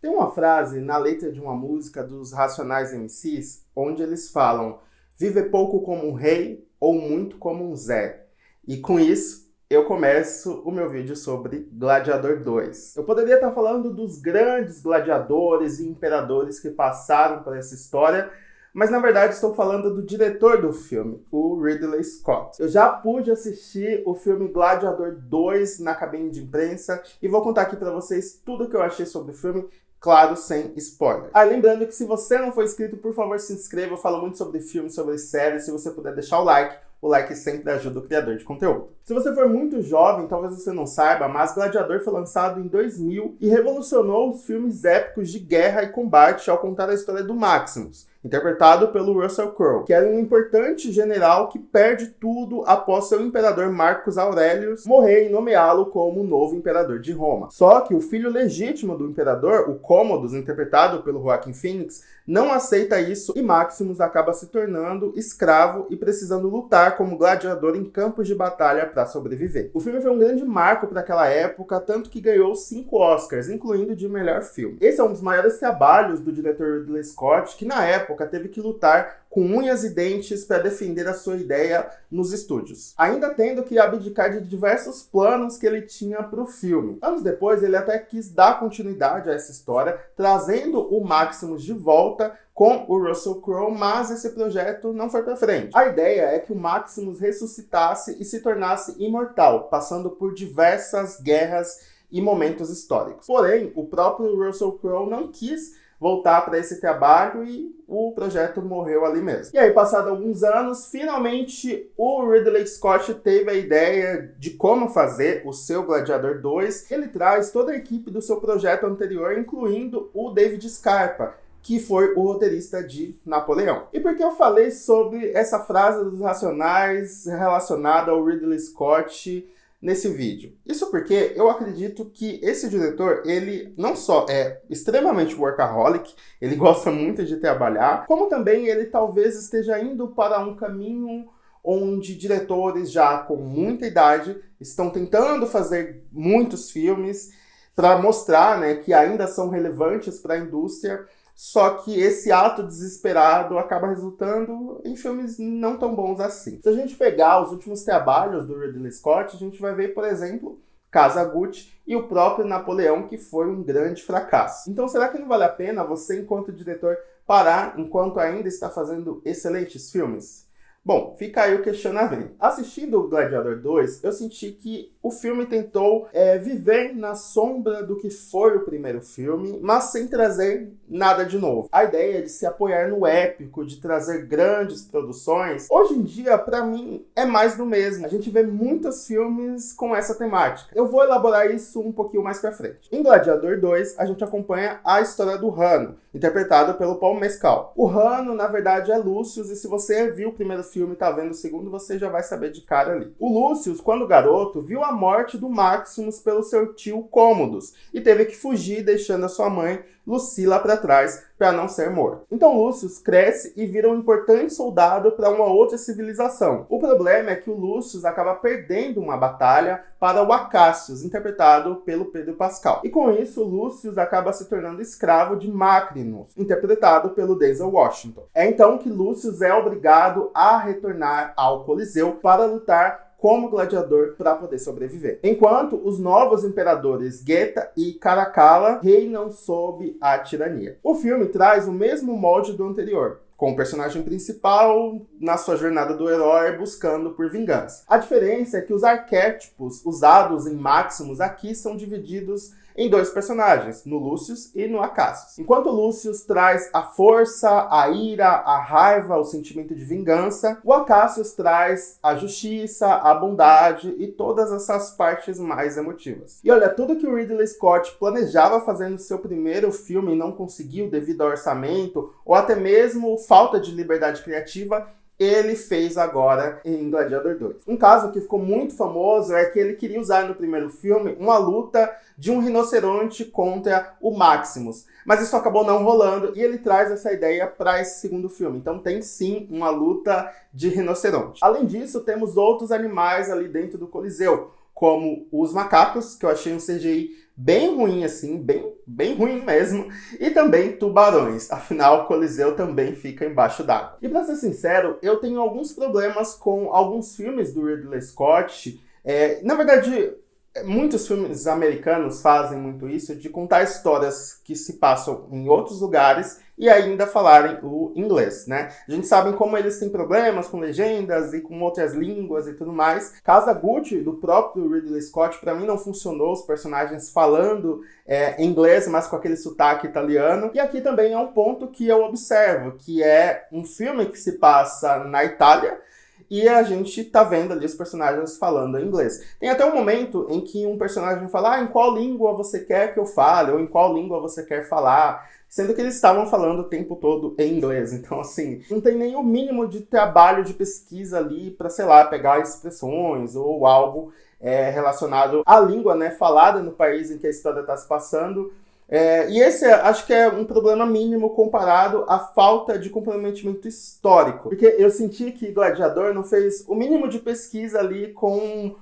Tem uma frase na letra de uma música dos Racionais MCs, onde eles falam: viver pouco como um rei ou muito como um Zé. E com isso, eu começo o meu vídeo sobre Gladiador 2. Eu poderia estar falando dos grandes gladiadores e imperadores que passaram por essa história, mas na verdade estou falando do diretor do filme, o Ridley Scott. Eu já pude assistir o filme Gladiador 2 na cabine de imprensa e vou contar aqui para vocês tudo o que eu achei sobre o filme, claro, sem spoiler. Lembrando que se você não for inscrito, por favor se inscreva. Eu falo muito sobre filmes, sobre séries. Se você puder deixar o like sempre ajuda o criador de conteúdo. Se você for muito jovem, talvez você não saiba, mas Gladiador foi lançado em 2000 e revolucionou os filmes épicos de guerra e combate ao contar a história do Maximus, interpretado pelo Russell Crowe, que era um importante general que perde tudo após seu imperador Marcus Aurelius morrer e nomeá-lo como o novo imperador de Roma. Só que o filho legítimo do imperador, o Commodus, interpretado pelo Joaquin Phoenix, não aceita isso e Maximus acaba se tornando escravo e precisando lutar como gladiador em campos de batalha para sobreviver. O filme foi um grande marco para aquela época, tanto que ganhou 5 Oscars, incluindo de melhor filme. Esse é um dos maiores trabalhos do diretor Ridley Scott, que na época teve que lutar com unhas e dentes para defender a sua ideia nos estúdios, ainda tendo que abdicar de diversos planos que ele tinha para o filme. Anos depois, ele até quis dar continuidade a essa história, trazendo o Maximus de volta com o Russell Crowe, mas esse projeto não foi para frente. A ideia é que o Maximus ressuscitasse e se tornasse imortal, passando por diversas guerras e momentos históricos. Porém, o próprio Russell Crowe não quis voltar para esse trabalho e o projeto morreu ali mesmo. E aí, passado alguns anos, finalmente o Ridley Scott teve a ideia de como fazer o seu Gladiador 2. Ele traz toda a equipe do seu projeto anterior, incluindo o David Scarpa, que foi o roteirista de Napoleão. E por que eu falei sobre essa frase dos Racionais relacionada ao Ridley Scott nesse vídeo? Isso porque eu acredito que esse diretor, ele não só é extremamente workaholic, ele gosta muito de trabalhar, como também ele talvez esteja indo para um caminho onde diretores já com muita idade estão tentando fazer muitos filmes para mostrar, né, que ainda são relevantes para a indústria. Só que esse ato desesperado acaba resultando em filmes não tão bons assim. Se a gente pegar os últimos trabalhos do Ridley Scott, a gente vai ver, por exemplo, Casa Gucci e o próprio Napoleão, que foi um grande fracasso. Então, será que não vale a pena você, enquanto diretor, parar enquanto ainda está fazendo excelentes filmes? Bom, fica aí o questionamento. Assistindo o Gladiador 2, eu senti que o filme tentou viver na sombra do que foi o primeiro filme, mas sem trazer nada de novo. A ideia de se apoiar no épico, de trazer grandes produções, hoje em dia, pra mim, é mais do mesmo. A gente vê muitos filmes com essa temática. Eu vou elaborar isso um pouquinho mais pra frente. Em Gladiador 2, a gente acompanha a história do Rano, interpretado pelo Paul Mescal. O Rano, na verdade, é Lucius, e se você viu o primeiro filme e tá vendo o segundo, você já vai saber de cara ali. O Lucius, quando garoto, viu a morte do Maximus pelo seu tio Commodus e teve que fugir, deixando a sua mãe, Lucila, para trás para não ser morto. Então Lucius cresce e vira um importante soldado para uma outra civilização. O problema é que o Lucius acaba perdendo uma batalha para o Acacius, interpretado pelo Pedro Pascal. E com isso, Lucius acaba se tornando escravo de Macrinus, interpretado pelo Denzel Washington. É então que Lucius é obrigado a retornar ao Coliseu para lutar como gladiador para poder sobreviver. Enquanto os novos imperadores Geta e Caracalla reinam sob a tirania. O filme traz o mesmo molde do anterior, com o personagem principal na sua jornada do herói buscando por vingança. A diferença é que os arquétipos usados em Maximus aqui são divididos em 2 personagens, no Lucius e no Acacius. Enquanto o Lucius traz a força, a ira, a raiva, o sentimento de vingança, o Acacius traz a justiça, a bondade e todas essas partes mais emotivas. E olha, tudo que o Ridley Scott planejava fazer no seu primeiro filme e não conseguiu devido ao orçamento, ou até mesmo falta de liberdade criativa, ele fez agora em Gladiador 2. Um caso que ficou muito famoso é que ele queria usar no primeiro filme uma luta de um rinoceronte contra o Maximus. Mas isso acabou não rolando e ele traz essa ideia para esse segundo filme. Então tem sim uma luta de rinoceronte. Além disso, temos outros animais ali dentro do Coliseu, como os macacos, que eu achei um CGI bem ruim assim, bem ruim mesmo, e também tubarões, afinal o Coliseu também fica embaixo d'água. E pra ser sincero, eu tenho alguns problemas com alguns filmes do Ridley Scott. Na verdade, muitos filmes americanos fazem muito isso, de contar histórias que se passam em outros lugares e ainda falarem o inglês, né? A gente sabe como eles têm problemas com legendas e com outras línguas e tudo mais. Casa Gucci, do próprio Ridley Scott, pra mim não funcionou, os personagens falando inglês, mas com aquele sotaque italiano. E aqui também é um ponto que eu observo, que é um filme que se passa na Itália, e a gente tá vendo ali os personagens falando inglês. Tem até um momento em que um personagem fala, em qual língua você quer que eu fale? Ou em qual língua você quer falar? Sendo que eles estavam falando o tempo todo em inglês. Então, assim, não tem nem o mínimo de trabalho de pesquisa ali pra, sei lá, pegar expressões ou algo relacionado à língua, né, falada no país em que a história está se passando. E esse acho que é um problema mínimo comparado à falta de comprometimento histórico. Porque eu senti que Gladiador não fez o mínimo de pesquisa ali com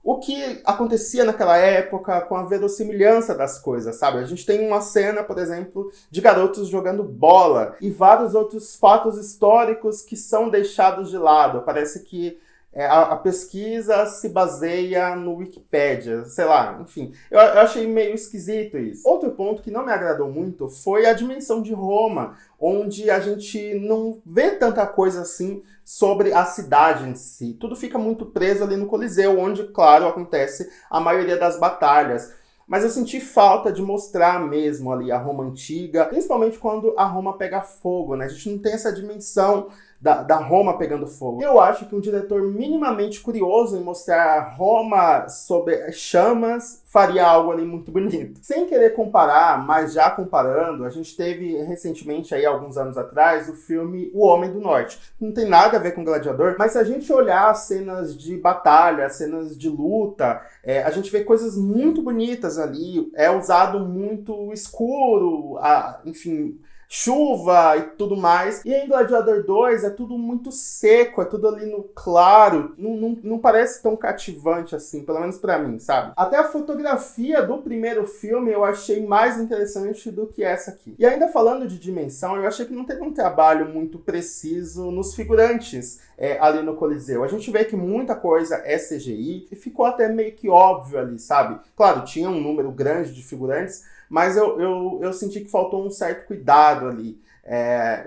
o que acontecia naquela época, com a verossimilhança das coisas, sabe? A gente tem uma cena, por exemplo, de garotos jogando bola e vários outros fatos históricos que são deixados de lado. Parece que a pesquisa se baseia no Wikipedia, sei lá, enfim. Eu achei meio esquisito isso. Outro ponto que não me agradou muito foi a dimensão de Roma, onde a gente não vê tanta coisa assim sobre a cidade em si. Tudo fica muito preso ali no Coliseu, onde, claro, acontece a maioria das batalhas. Mas eu senti falta de mostrar mesmo ali a Roma antiga, principalmente quando a Roma pega fogo, né? A gente não tem essa dimensão da Roma pegando fogo. Eu acho que um diretor minimamente curioso em mostrar Roma sob chamas faria algo ali muito bonito. Sem querer comparar, mas já comparando, a gente teve recentemente, aí alguns anos atrás, o filme O Homem do Norte. Não tem nada a ver com Gladiador, mas se a gente olhar cenas de batalha, cenas de luta, a gente vê coisas muito bonitas ali. É usado muito escuro, enfim, chuva e tudo mais. E em Gladiador 2 é tudo muito seco, é tudo ali no claro. Não parece tão cativante assim, pelo menos pra mim, sabe? Até a fotografia do primeiro filme eu achei mais interessante do que essa aqui. E ainda falando de dimensão, eu achei que não teve um trabalho muito preciso nos figurantes ali no Coliseu. A gente vê que muita coisa é CGI e ficou até meio que óbvio ali, sabe? Claro, tinha um número grande de figurantes, mas eu senti que faltou um certo cuidado ali.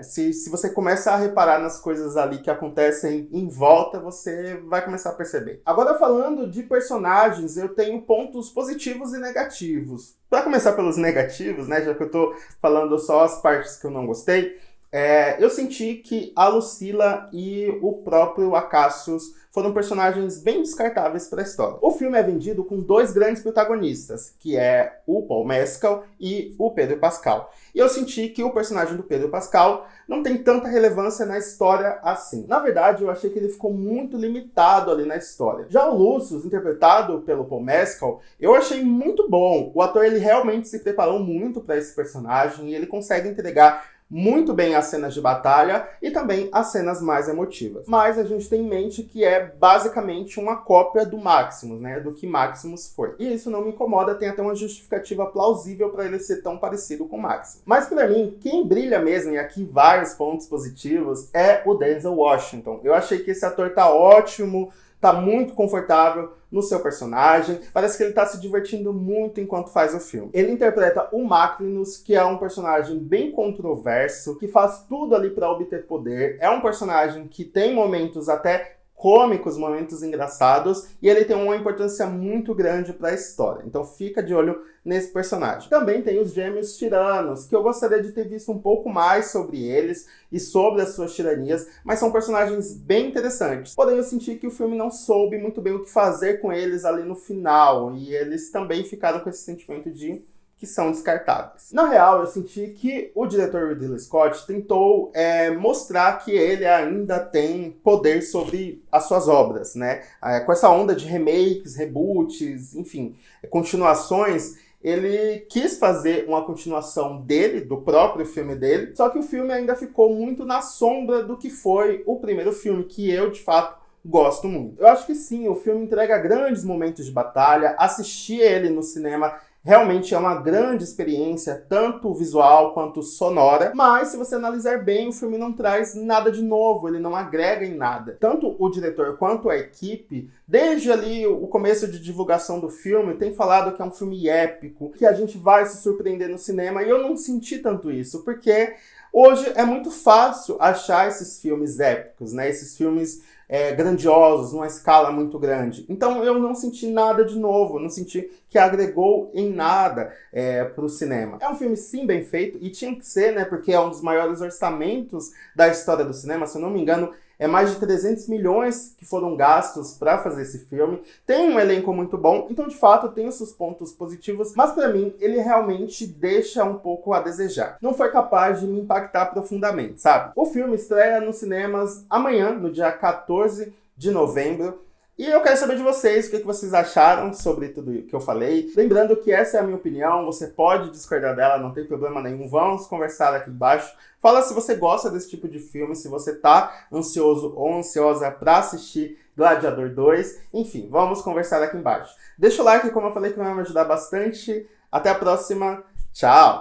Se você começa a reparar nas coisas ali que acontecem em volta, você vai começar a perceber. Agora, falando de personagens, eu tenho pontos positivos e negativos. Para começar pelos negativos, né, já que eu tô falando só as partes que eu não gostei, eu senti que a Lucila e o próprio Acacius foram personagens bem descartáveis para a história. O filme é vendido com dois grandes protagonistas, que é o Paul Mescal e o Pedro Pascal. E eu senti que o personagem do Pedro Pascal não tem tanta relevância na história assim. Na verdade, eu achei que ele ficou muito limitado ali na história. Já o Lucius, interpretado pelo Paul Mescal, eu achei muito bom. O ator ele realmente se preparou muito para esse personagem e ele consegue entregar muito bem as cenas de batalha e também as cenas mais emotivas. Mas a gente tem em mente que é basicamente uma cópia do Maximus, né? Do que Maximus foi. E isso não me incomoda, tem até uma justificativa plausível para ele ser tão parecido com Maximus. Mas para mim, quem brilha mesmo, e aqui vários pontos positivos, é o Denzel Washington. Eu achei que esse ator tá ótimo, tá muito confortável no seu personagem, parece que ele tá se divertindo muito enquanto faz o filme. Ele interpreta o Macrinus, que é um personagem bem controverso, que faz tudo ali para obter poder, é um personagem que tem momentos até cômicos, momentos engraçados, e ele tem uma importância muito grande para a história. Então fica de olho nesse personagem. Também tem os Gêmeos Tiranos, que eu gostaria de ter visto um pouco mais sobre eles e sobre as suas tiranias, mas são personagens bem interessantes. Porém, eu senti que o filme não soube muito bem o que fazer com eles ali no final, e eles também ficaram com esse sentimento de que são descartáveis. Na real, eu senti que o diretor Ridley Scott tentou mostrar que ele ainda tem poder sobre as suas obras, né? Com essa onda de remakes, reboots, enfim, continuações, ele quis fazer uma continuação dele, do próprio filme dele, só que o filme ainda ficou muito na sombra do que foi o primeiro filme, que eu, de fato, gosto muito. Eu acho que sim, o filme entrega grandes momentos de batalha, assistir ele no cinema Realmente é uma grande experiência, tanto visual quanto sonora, mas se você analisar bem, o filme não traz nada de novo, ele não agrega em nada. Tanto o diretor quanto a equipe, desde ali o começo de divulgação do filme, tem falado que é um filme épico, que a gente vai se surpreender no cinema, e eu não senti tanto isso, porque hoje é muito fácil achar esses filmes épicos, né? Esses filmes grandiosos, numa escala muito grande. Então eu não senti nada de novo, não senti que agregou em nada para o cinema. É um filme sim bem feito, e tinha que ser, né? Porque é um dos maiores orçamentos da história do cinema, se eu não me engano, é mais de 300 milhões que foram gastos para fazer esse filme. Tem um elenco muito bom, então de fato tem os seus pontos positivos, mas para mim ele realmente deixa um pouco a desejar. Não foi capaz de me impactar profundamente, sabe? O filme estreia nos cinemas amanhã, no dia 14 de novembro. E eu quero saber de vocês, o que vocês acharam sobre tudo que eu falei. Lembrando que essa é a minha opinião, você pode discordar dela, não tem problema nenhum. Vamos conversar aqui embaixo. Fala se você gosta desse tipo de filme, se você tá ansioso ou ansiosa para assistir Gladiador 2. Enfim, vamos conversar aqui embaixo. Deixa o like, como eu falei, que vai me ajudar bastante. Até a próxima. Tchau!